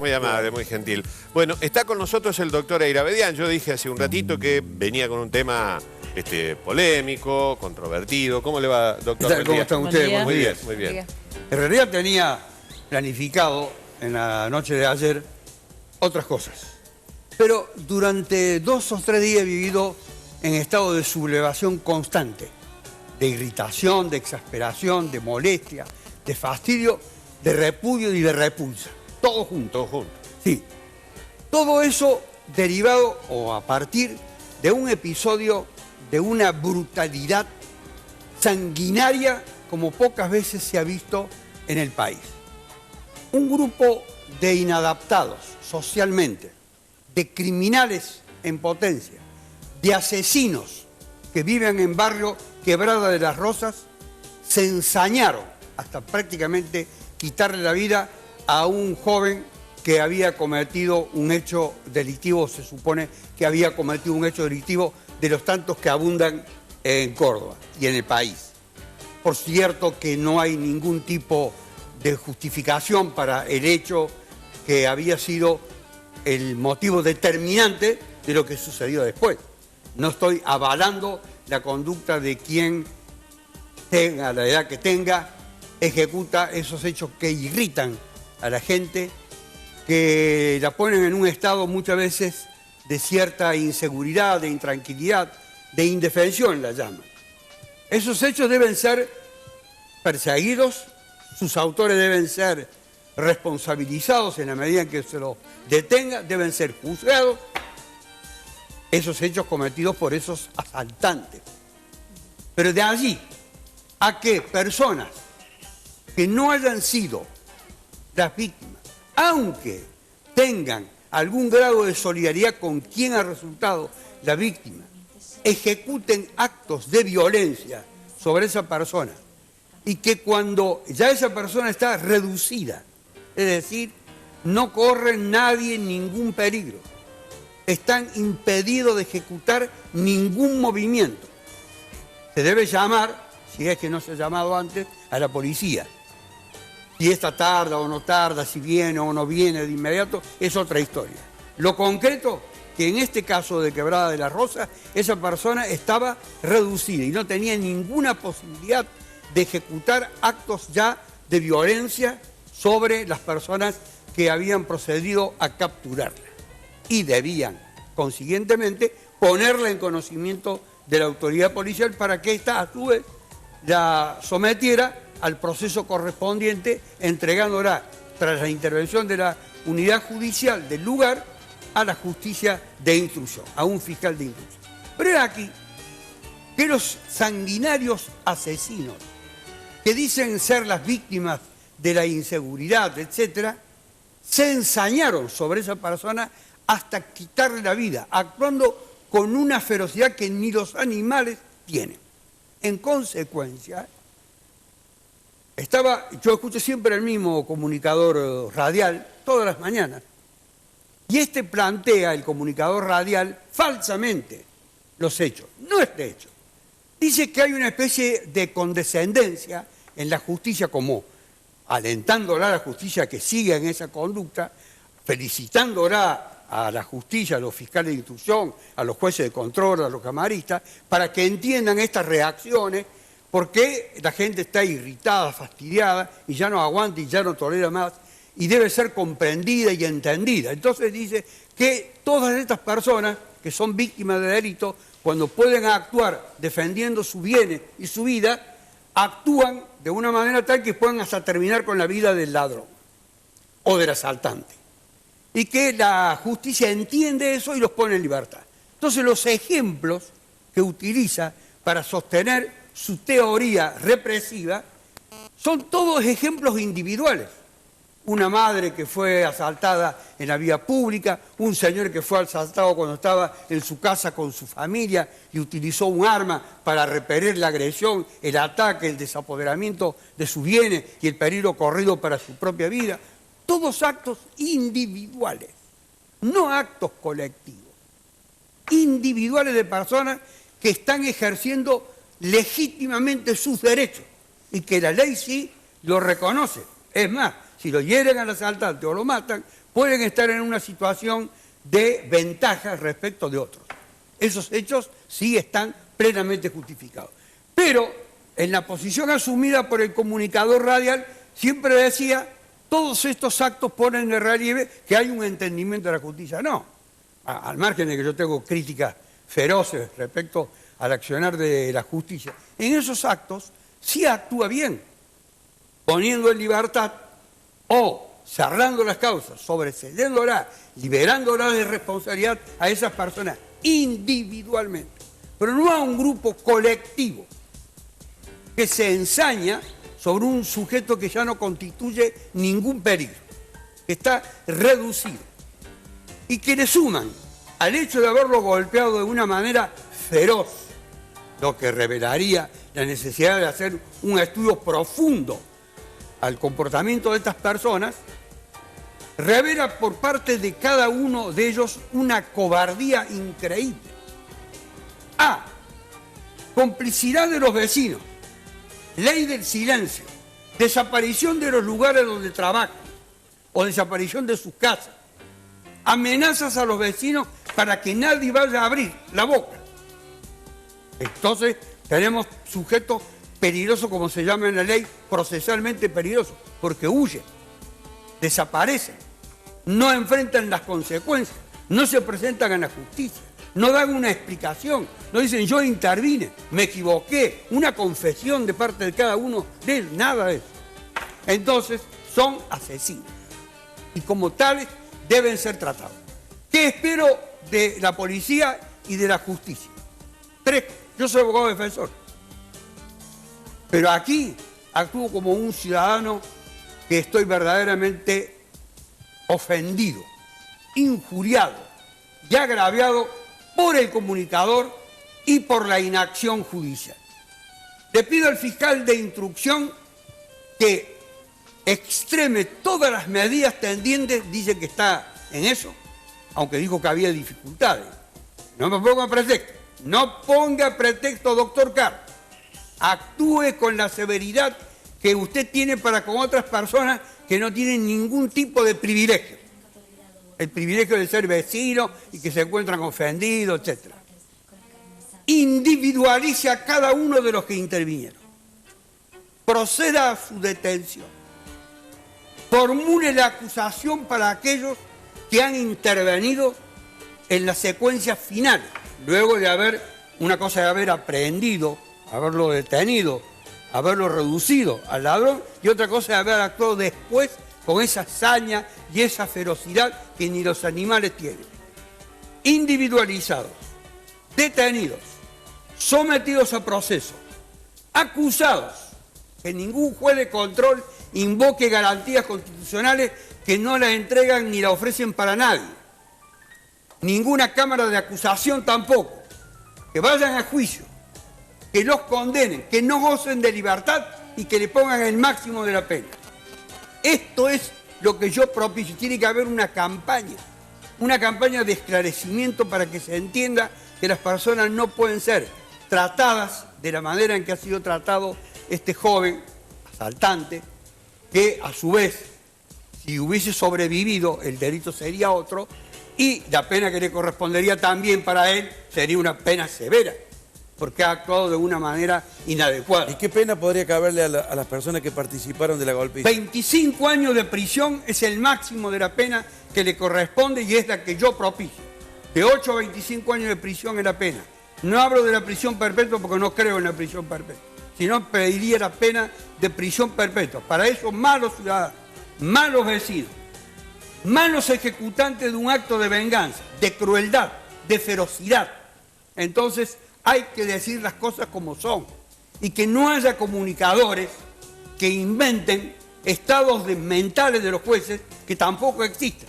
Muy amable, muy gentil. Bueno, está con nosotros el doctor Eira Bedián. Yo dije hace un ratito que venía con un tema polémico, controvertido. ¿Cómo le va, doctor? ¿Cómo están ustedes? Muy bien, muy bien. En realidad tenía planificado en la noche de ayer otras cosas. Pero durante 2 o 3 días he vivido en estado de sublevación constante, de irritación, de exasperación, de molestia, de fastidio, de repudio y de repulsa. Todo junto. Todo junto. Sí. Todo eso derivado o a partir de un episodio de una brutalidad sanguinaria como pocas veces se ha visto en el país. Un grupo de inadaptados socialmente, de criminales en potencia, de asesinos que viven en barrio Quebrada de las Rosas, se ensañaron hasta prácticamente quitarle la vida a un joven que había cometido un hecho delictivo, se supone que había cometido un hecho delictivo de los tantos que abundan en Córdoba y en el país. Por cierto que no hay ningún tipo de justificación para el hecho que había sido el motivo determinante de lo que sucedió después. No estoy avalando la conducta de quien tenga la edad que tenga, ejecuta esos hechos que irritan a la gente, que la ponen en un estado muchas veces de cierta inseguridad, de intranquilidad, de indefensión la llaman. Esos hechos deben ser perseguidos, sus autores deben ser responsabilizados en la medida en que se los detenga, deben ser juzgados esos hechos cometidos por esos asaltantes. Pero de allí a que personas que no hayan sido las víctimas, aunque tengan algún grado de solidaridad con quien ha resultado la víctima, ejecuten actos de violencia sobre esa persona y que cuando ya esa persona está reducida, es decir, no corre nadie ningún peligro, están impedidos de ejecutar ningún movimiento, se debe llamar, si es que no se ha llamado antes, a la policía. Si esta tarda o no tarda, si viene o no viene de inmediato, es otra historia. Lo concreto, que en este caso de Quebrada de la Rosa, esa persona estaba reducida y no tenía ninguna posibilidad de ejecutar actos ya de violencia sobre las personas que habían procedido a capturarla. Y debían, consiguientemente, ponerla en conocimiento de la autoridad policial para que ésta, a su vez, la sometiera al proceso correspondiente, entregándola, tras la intervención de la unidad judicial del lugar, a la justicia de instrucción, a un fiscal de instrucción. Pero es aquí que los sanguinarios asesinos, que dicen ser las víctimas de la inseguridad, etc., se ensañaron sobre esa persona hasta quitarle la vida, actuando con una ferocidad que ni los animales tienen. En consecuencia, yo escucho siempre el mismo comunicador radial, todas las mañanas, y plantea, el comunicador radial, falsamente los hechos, no este hecho. Dice que hay una especie de condescendencia en la justicia, como alentándola a la justicia que siga en esa conducta, felicitándola a la justicia, a los fiscales de instrucción, a los jueces de control, a los camaristas, para que entiendan estas reacciones, porque la gente está irritada, fastidiada, y ya no aguanta y ya no tolera más, y debe ser comprendida y entendida. Entonces dice que todas estas personas que son víctimas de delito, cuando pueden actuar defendiendo sus bienes y su vida, actúan de una manera tal que puedan hasta terminar con la vida del ladrón o del asaltante. Y que la justicia entiende eso y los pone en libertad. Entonces los ejemplos que utiliza para sostener su teoría represiva son todos ejemplos individuales. Una madre que fue asaltada en la vía pública, un señor que fue asaltado cuando estaba en su casa con su familia y utilizó un arma para repeler la agresión, el ataque, el desapoderamiento de sus bienes y el peligro corrido para su propia vida. Todos actos individuales, no actos colectivos. Individuales de personas que están ejerciendo legítimamente sus derechos y que la ley sí lo reconoce. Es más, si lo hieren al asaltante o lo matan, pueden estar en una situación de ventaja respecto de otros. Esos hechos sí están plenamente justificados. Pero en la posición asumida por el comunicador radial siempre decía, todos estos actos ponen de relieve que hay un entendimiento de la justicia. No, al margen de que yo tengo críticas feroces respecto al accionar de la justicia, en esos actos sí actúa bien, poniendo en libertad o cerrando las causas, sobrecediéndolas, liberándolas de responsabilidad a esas personas individualmente, pero no a un grupo colectivo que se ensaña sobre un sujeto que ya no constituye ningún peligro, que está reducido, y que le suman al hecho de haberlo golpeado de una manera feroz, lo que revelaría la necesidad de hacer un estudio profundo al comportamiento de estas personas, revela por parte de cada uno de ellos una cobardía increíble. A. Complicidad de los vecinos, ley del silencio, desaparición de los lugares donde trabajan o desaparición de sus casas, amenazas a los vecinos para que nadie vaya a abrir la boca. Entonces tenemos sujetos peligrosos, como se llama en la ley, procesalmente peligrosos, porque huyen, desaparecen, no enfrentan las consecuencias, no se presentan a la justicia, no dan una explicación, no dicen yo intervine, me equivoqué, una confesión de parte de cada uno de ellos, nada de eso. Entonces son asesinos y como tales deben ser tratados. ¿Qué espero de la policía y de la justicia? 3. Yo soy abogado defensor, pero aquí actúo como un ciudadano que estoy verdaderamente ofendido, injuriado y agraviado por el comunicador y por la inacción judicial. Le pido al fiscal de instrucción que extreme todas las medidas tendientes, dice que está en eso, aunque dijo que había dificultades. No me ponga pretexto, no ponga pretexto, doctor Carr. Actúe con la severidad que usted tiene para con otras personas que no tienen ningún tipo de privilegio. El privilegio de ser vecino y que se encuentran ofendidos, etc. Individualice a cada uno de los que intervinieron. Proceda a su detención. Formule la acusación para aquellos que han intervenido en la secuencia final, luego de una cosa de haber aprehendido, haberlo detenido, haberlo reducido al ladrón, y otra cosa de haber actuado después con esa saña y esa ferocidad que ni los animales tienen. Individualizados, detenidos, sometidos a proceso, acusados, que ningún juez de control invoque garantías constitucionales que no las entregan ni las ofrecen para nadie. Ninguna cámara de acusación tampoco. Que vayan a juicio, que los condenen, que no gocen de libertad y que le pongan el máximo de la pena. Esto es lo que yo propicio. Tiene que haber una campaña de esclarecimiento para que se entienda que las personas no pueden ser tratadas de la manera en que ha sido tratado este joven asaltante, que a su vez, si hubiese sobrevivido, el delito sería otro, y la pena que le correspondería también para él sería una pena severa, porque ha actuado de una manera inadecuada. ¿Y qué pena podría caberle a las personas que participaron de la golpiza? 25 años de prisión es el máximo de la pena que le corresponde y es la que yo propicio. De 8 a 25 años de prisión es la pena. No hablo de la prisión perpetua porque no creo en la prisión perpetua, sino pediría la pena de prisión perpetua. Para esos malos ciudadanos, malos vecinos, malos ejecutantes de un acto de venganza, de crueldad, de ferocidad. Entonces hay que decir las cosas como son y que no haya comunicadores que inventen estados mentales de los jueces que tampoco existen.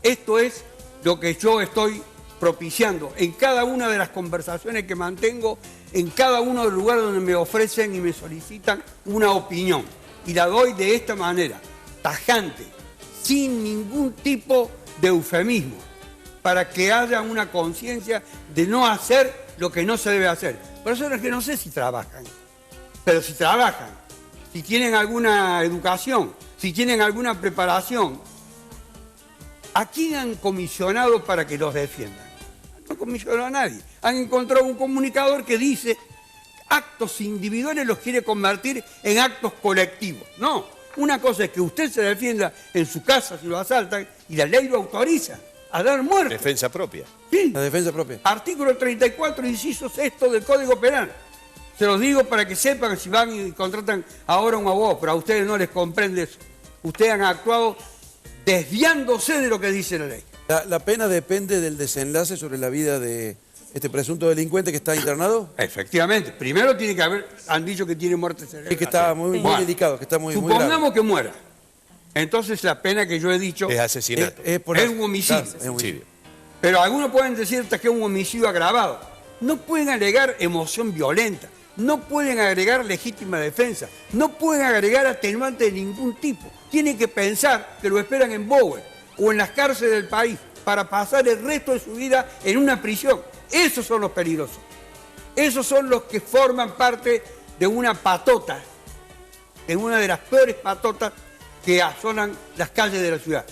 Esto es lo que yo estoy propiciando en cada una de las conversaciones que mantengo, en cada uno de los lugares donde me ofrecen y me solicitan una opinión. Y la doy de esta manera, tajante, sin ningún tipo de eufemismo, para que haya una conciencia de no hacer lo que no se debe hacer. Personas que no sé si trabajan, pero si trabajan, si tienen alguna educación, si tienen alguna preparación, ¿A quién han comisionado para que los defiendan? No comisionó a nadie. Han encontrado un comunicador que dice actos individuales los quiere convertir en actos colectivos. No, una cosa es que usted se defienda en su casa si lo asaltan y la ley lo autoriza a dar muerte. Defensa propia. Sí. La defensa propia. Artículo 34, inciso 6 del Código Penal. Se los digo para que sepan si van y contratan ahora un abogado, pero a ustedes no les comprende eso. Ustedes han actuado desviándose de lo que dice la ley. La pena depende del desenlace sobre la vida de este presunto delincuente que está internado. Efectivamente. Primero tiene que haber, han dicho que tiene muerte cerebral. Es que está muy delicado, que está muy grave. Supongamos que muera. Entonces la pena que yo he dicho Es asesinato. es un homicidio. Claro, es un homicidio. Pero algunos pueden decir hasta que es un homicidio agravado. No pueden alegar emoción violenta, no pueden agregar legítima defensa, no pueden agregar atenuante de ningún tipo. Tienen que pensar que lo esperan en Bowen o en las cárceles del país para pasar el resto de su vida en una prisión. Esos son los peligrosos. Esos son los que forman parte de una patota, de una de las peores patotas que asolan las calles de la ciudad.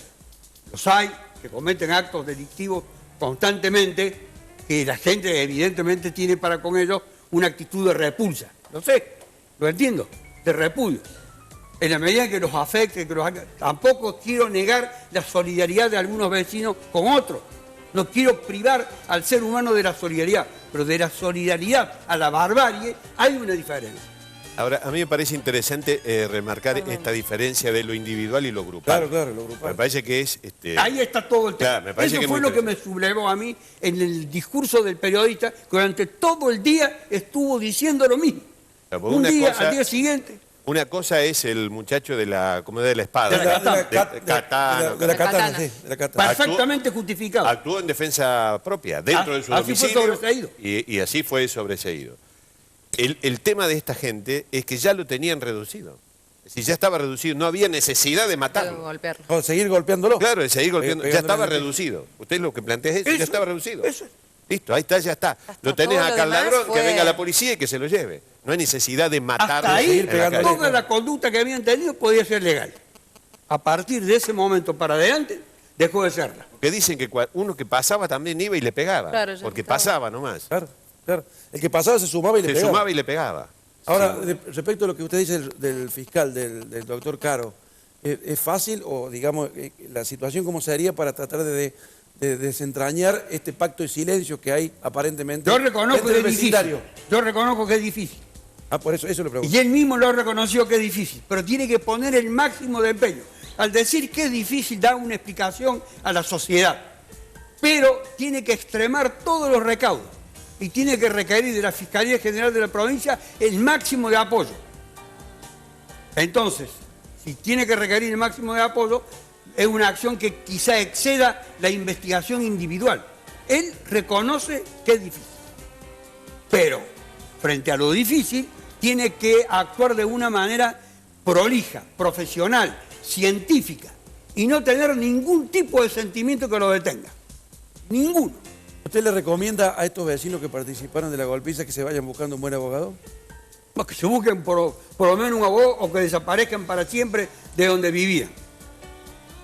Los hay que cometen actos delictivos constantemente, que la gente evidentemente tiene para con ellos una actitud de repulsa. Lo sé, lo entiendo, de repudio. En la medida que los afecte, que los haga. Tampoco quiero negar la solidaridad de algunos vecinos con otros. No quiero privar al ser humano de la solidaridad, pero de la solidaridad a la barbarie hay una diferencia. Ahora, a mí me parece interesante remarcar esta diferencia de lo individual y lo grupal. Claro, lo grupal. Me parece que es... Ahí está todo el tema. Claro, me parece Eso que es fue muy lo que me sublevó a mí en el discurso del periodista, que durante todo el día estuvo diciendo lo mismo. Claro, porque Un una día, cosa- al día siguiente. Una cosa es el muchacho de la comunidad de la espada. De la katana. De la katana, sí, de la katana. Perfectamente justificado. Actuó en defensa propia, dentro de su así fue domicilio. sobreseído. Y así fue sobreseído. El tema de esta gente es que ya lo tenían reducido. Si ya estaba reducido, no había necesidad de matarlo. Golpearlo. O seguir golpeándolo. Claro, de seguir golpeando. Ya Pegándole estaba en el pecho. reducido. Usted lo que plantea es eso, Eso, ya estaba reducido. eso. Listo, ahí está, ya está. Lo tenés todo lo acá al demás ladrón, que fue- venga la policía y que se lo lleve. No hay necesidad de matarlo. Hasta ahí, en la calle. toda la conducta que habían tenido podía ser legal. A partir de ese momento para adelante, dejó de serla. Que dicen que uno que pasaba también iba y le pegaba. Claro, ya porque estaba. pasaba nomás. Claro. El que pasaba se sumaba y le Se pegaba. sumaba y le pegaba. Ahora, respecto a lo que usted dice del fiscal, del doctor Caro, ¿es fácil o, digamos, la situación cómo sería para tratar de desentrañar este pacto de silencio que hay aparentemente Yo reconozco dentro que del es difícil. vecindario? Yo reconozco que es difícil. Ah, por eso lo pregunto. Y él mismo lo reconoció que es difícil, pero tiene que poner el máximo de empeño. Al decir que es difícil, da una explicación a la sociedad. Pero tiene que extremar todos los recaudos y tiene que requerir de la Fiscalía General de la provincia el máximo de apoyo. Entonces, si tiene que requerir el máximo de apoyo, es una acción que quizá exceda la investigación individual. Él reconoce que es difícil, pero frente a lo difícil, tiene que actuar de una manera prolija, profesional, científica, y no tener ningún tipo de sentimiento que lo detenga. Ninguno. ¿Usted le recomienda a estos vecinos que participaron de la golpiza que se vayan buscando un buen abogado? Más que se busquen por lo menos un abogado o que desaparezcan para siempre de donde vivían.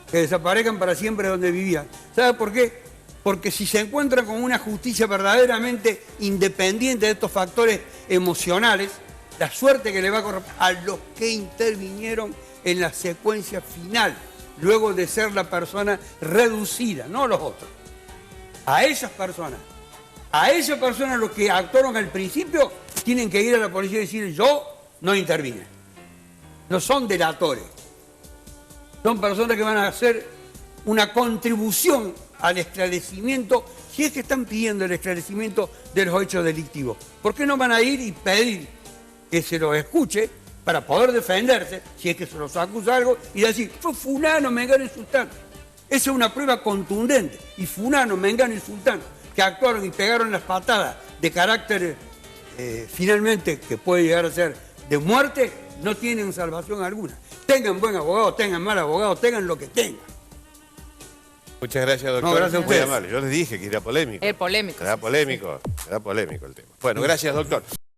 Que desaparezcan para siempre de donde vivían. ¿Sabe por qué? Porque si se encuentran con una justicia verdaderamente independiente de estos factores emocionales, la suerte que le va a correr a los que intervinieron en la secuencia final, luego de ser la persona reducida, no los otros. A esas personas los que actuaron al principio, tienen que ir a la policía y decir, yo no intervine. No son delatores. Son personas que van a hacer una contribución al esclarecimiento, si es que están pidiendo el esclarecimiento de los hechos delictivos. ¿Por qué no van a ir y pedir que se los escuche para poder defenderse, si es que se los acusa algo, y decir, fue fulano, mengano y sultano? Esa es una prueba contundente. Y fulano, mengano y sultano, que actuaron y pegaron las patadas de carácter, finalmente, que puede llegar a ser de muerte, no tienen salvación alguna. Tengan buen abogado, tengan mal abogado, tengan lo que tengan. Muchas gracias, doctor. No, gracias a Muy ustedes. amable. Yo les dije que era polémico. Es polémico. Era polémico el tema. Bueno, gracias, doctor.